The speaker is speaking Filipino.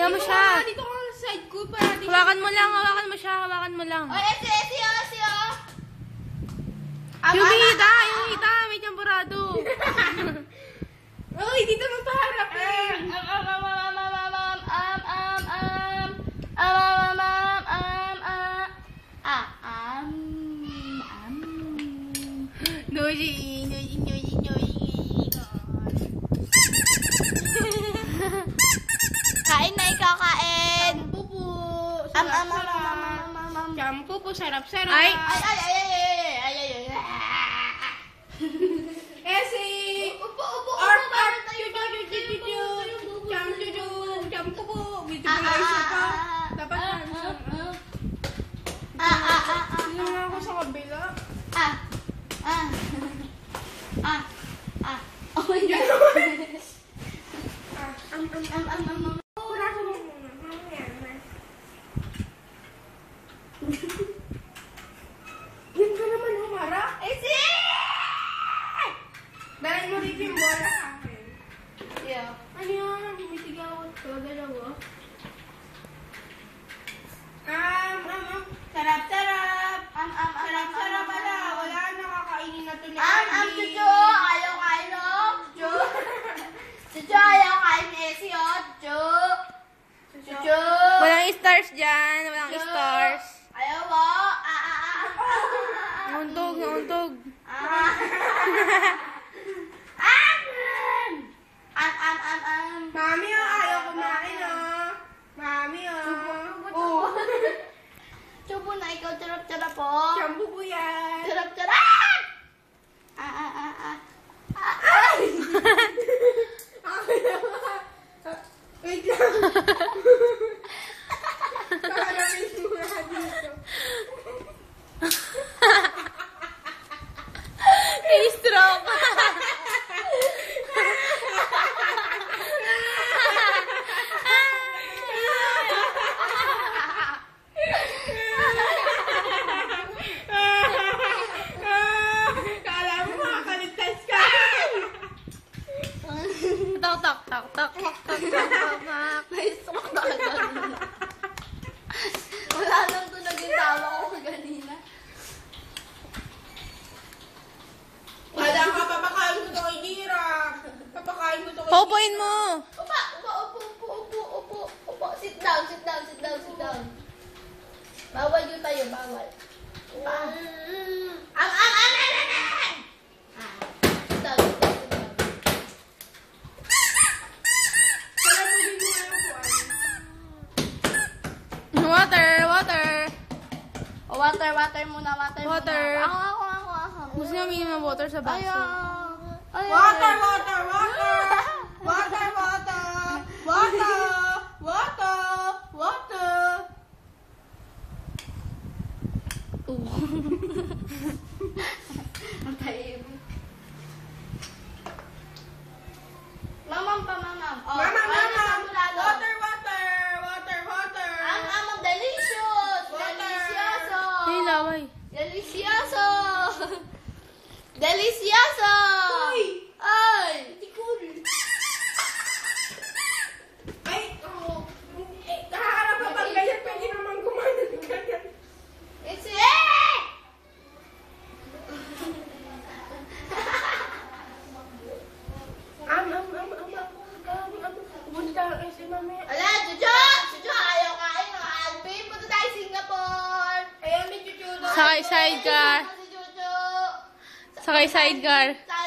Kaya mo siya. Dito ka sa side ko. Para dito. Hawakan mo lang, hawakan mo siya, hawakan mo lang. Oy, esi, oh. Yung hita, may champorado. Uy, dito magpaharap eh. Kain na ikaw, kain. Shampoo po, sarap-sarap. Ay. Esi! Upo. Shampoo po. Medyo malaysa pa. Dapat Sino nga ako sa kabila? Oh my God. Yan ka naman humarap. Esi! Dahil mo rin yung bola sa akin. Yeah. Ano yan? Bumitigaw ko. Dalawa. Sarap-sarap. Sarap-sarap pala. Wala nakakainin na ito ni Chucho! Ayaw kain, no? Chucho, ayaw kain ni Esi, oh. Chucho! Walang stars dyan, walang stars. Ayaw mo? Nauntog. Mami, ayaw kumain, Mami, Chupo na ikaw, charap-charap po. Shampoo po yan. Charap-charap! Wait lang. Pakalapin mo nga dito. Stroke. Kala mo makakaligtas ka. Tak. Naisok na agad. Wala lang ito naging tawa ko kanina. Wala ka, papakain ko ito kay Dira. Papakain ko ito kay Dira. Paupuin mo. Upo. Sit down. Bawal yung tayo, bawal. Sit down. Kaya mo din mo yung buwan. Water muna. Water. Ako. Gusto niya minimum ng water sa baso. Water. Ang tayo. Mamam. Oh, Mamam. Water. Ang delicious. Delicioso. Hey, laway. Delicioso. Uy! Ay. Ay, nakaharap pa pang ganyan. Pwede naman gumanon ganyan. It's it. Punta ang kasi mamaya. Ala, Chucho, ayaw kain ng Alvin. Punta tayo Singapore. Ayan, may chuchudo. Sakay sidecar. Si Chucho. Sakay sidecar. Sa